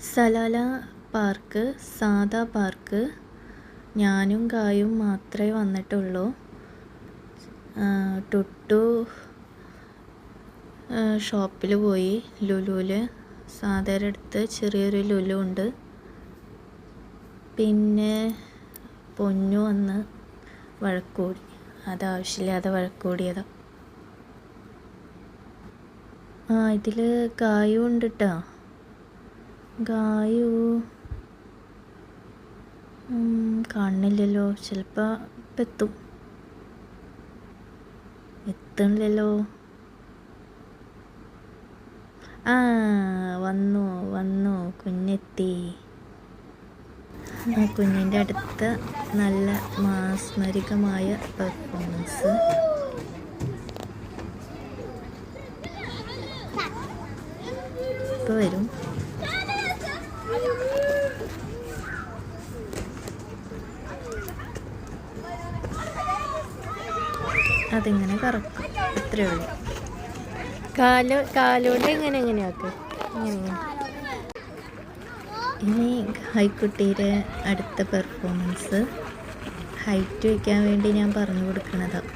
Salalah park സാദാ park ഞാനും ഗായും മാത്രമേ വന്നിട്ടുള്ളൂ. ടുട്ടു ഷോപ്പിൽ പോയി. ലുലുവിൽ സാദയുടെ അടുത്ത് ചെറിയൊരു ലുലു ഉണ്ട്. പിന്നെ പൊന്നു വന്ന് വഴക്കൂടി. അതാവശ്യമില്ലാതെ വഴക്കൂടിയതാ. ഇതിൽ ഗായു ഉണ്ട് കേട്ടോ. ഗായു കാണുന്നില്ലല്ലോ. ചിലപ്പോൾ ഇപ്പം എത്തണില്ലല്ലോ. വന്നു കുഞ്ഞെത്തി. കുഞ്ഞിൻ്റെ അടുത്ത് നല്ല മാസ്മരികമായ പെർഫോമൻസ്. ഇപ്പോൾ വരും. അതിങ്ങനെ കറക്കും, അത്രേ ഉള്ളൂ. കാലുകൊണ്ട് എങ്ങനെയാക്ക്. ഇനി ഹൈക്കുട്ടിയുടെ അടുത്ത പെർഫോമൻസ് ഹൈറ്റ് വയ്ക്കാൻ വേണ്ടി ഞാൻ പറഞ്ഞു കൊടുക്കണതാണ്.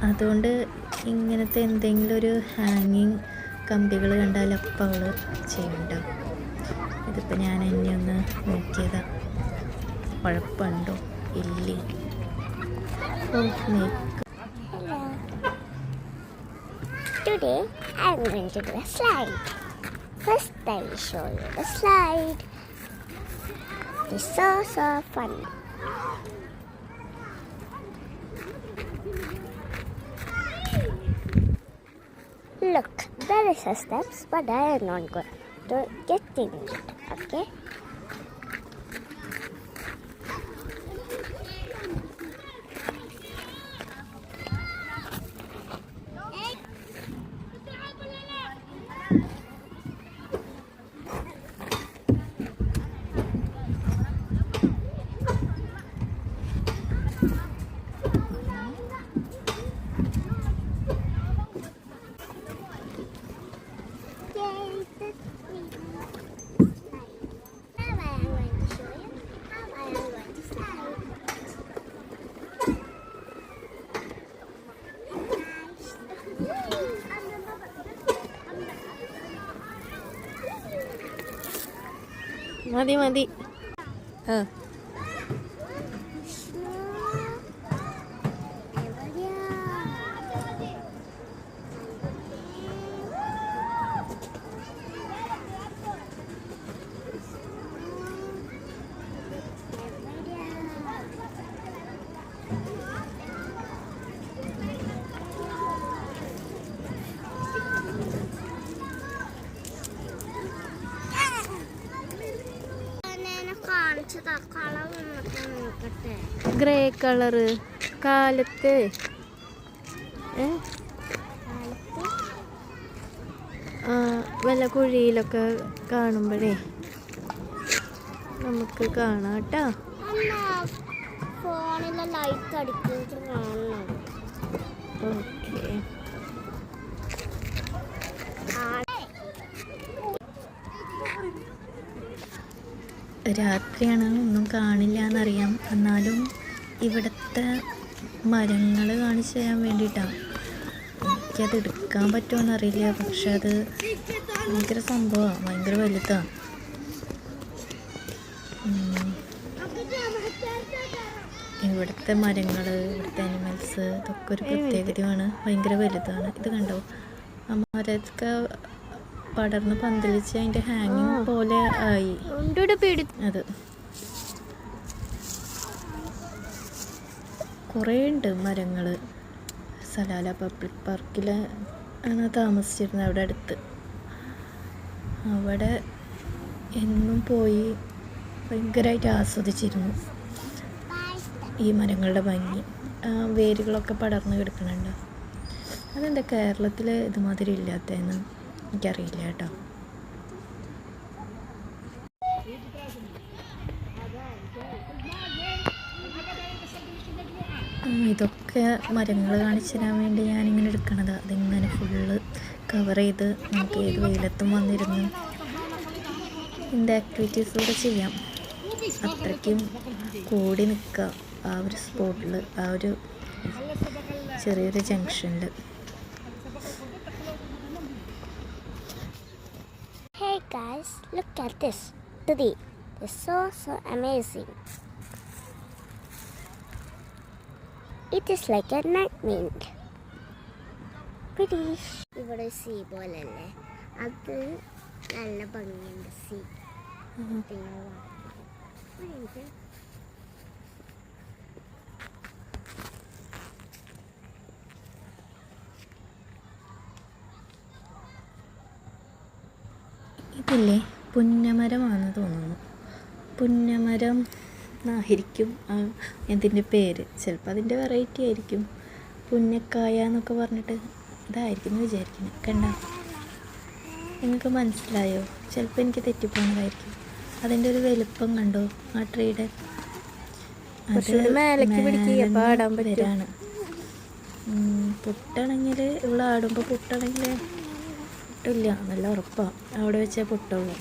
അതുകൊണ്ട് ഇങ്ങനത്തെ എന്തെങ്കിലും ഒരു ഹാങ്ങിങ് കമ്പികൾ കണ്ടാൽ അപ്പം അവൾ ചെയ്യണ്ടാവും. ഇതിപ്പോൾ ഞാൻ എന്നെ ഒന്ന് നോക്കിയതാണ്. കുഴപ്പമുണ്ടോ ഇല്ലേ. Today I'm going to do a slide. First I will show you the slide. It's so fun. Look, there is a steps, but I am not going to get in it. Okay? മതി. Grey colour കാലത്ത് വല്ല കുഴിയിലൊക്കെ കാണുമ്പോഴേ നമുക്ക് കാണാം കേട്ടോ. ഫോണിലെ light അടിക്കുന്നത് കാണണം. ഓക്കെ. രാത്രിയാണ്, ഒന്നും കാണില്ല എന്നറിയാം. എന്നാലും ഇവിടുത്തെ മരങ്ങൾ കാണിച്ചു തരാൻ വേണ്ടിയിട്ടാണ്. എനിക്കത് എടുക്കാൻ പറ്റുമോയെന്നറിയില്ല. പക്ഷെ അത് ഭയങ്കര സംഭവമാണ്, ഭയങ്കര വലുതാണ്. ഇവിടുത്തെ മരങ്ങൾ, ഇവിടുത്തെ അനിമൽസ് ഇതൊക്കെ ഒരു പ്രത്യേകതയാണ്. ഭയങ്കര വലുതാണ്. ഇത് കണ്ടോ, ആ മരമൊക്കെ പടർന്ന് പന്തലിച്ച് അതിൻ്റെ ഹാങ്ങിങ് പോലെ ആയി. അത് കുറേ ഉണ്ട് മരങ്ങൾ. സലാല പബ്ലിക് പാർക്കിൽ ആണ് താമസിച്ചിരുന്നത്. അവിടെ അടുത്ത് അവിടെ എന്നും പോയി ഭയങ്കരമായിട്ട് ആസ്വദിച്ചിരുന്നു ഈ മരങ്ങളുടെ ഭംഗി. വേരുകളൊക്കെ പടർന്ന് കിടക്കുന്നുണ്ട്. അതെന്താ കേരളത്തിൽ ഇതുമാതിരി ഇല്ലാത്തതെന്ന് എനിക്കറിയില്ല കേട്ടോ. ഇതൊക്കെ മരങ്ങൾ കാണിച്ചു തരാൻ വേണ്ടി ഞാനിങ്ങനെ എടുക്കണത്. അതിങ്ങനെ ഫുള്ള് കവർ ചെയ്ത് നമുക്ക് ഏത് വെയിലത്തും വന്നിരുന്ന് എന്ത് ആക്ടിവിറ്റീസ് കൂടെ ചെയ്യാം. അത്രയ്ക്കും കൂടി നിൽക്കുക ആ ഒരു സ്പോട്ടിൽ, ആ ഒരു ചെറിയൊരു ജംഗ്ഷനിൽ. Hey guys, look at this tree. It's so amazing. It is like a nightmare. Pretty. ഇവിടെ സീ പോലല്ലേ, അത് നല്ല ഭംഗിയുണ്ട് സീ. ഇതില്ലേ പുന്നമരമാണെന്ന് തോന്നുന്നു. പുന്നമരം എന്നായിരിക്കും ഇതിൻ്റെ പേര്. ചിലപ്പോൾ അതിൻ്റെ വെറൈറ്റി ആയിരിക്കും. പുന്നക്കായ എന്നൊക്കെ പറഞ്ഞിട്ട് ഇതായിരിക്കും എന്ന് വിചാരിക്കുന്നത്. കണ്ടോ, നിങ്ങൾക്ക് മനസ്സിലായോ? ചിലപ്പോൾ എനിക്ക് തെറ്റിപ്പോകുന്നതായിരിക്കും. അതിൻ്റെ ഒരു വലുപ്പം കണ്ടോ ആ ട്രീയുടെ? വരാണ്. പുട്ടാണെങ്കിൽ ഇവിടെ ആടുമ്പോൾ പൊട്ടില്ല, നല്ല ഉറപ്പാണ്. അവിടെ വെച്ചാൽ പൊട്ടുള്ളൂ.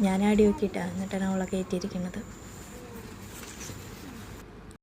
ഞാൻ ആടി നോക്കിയിട്ടാണ്, എന്നിട്ടാണ് അവളെ കയറ്റിയിരിക്കുന്നത്.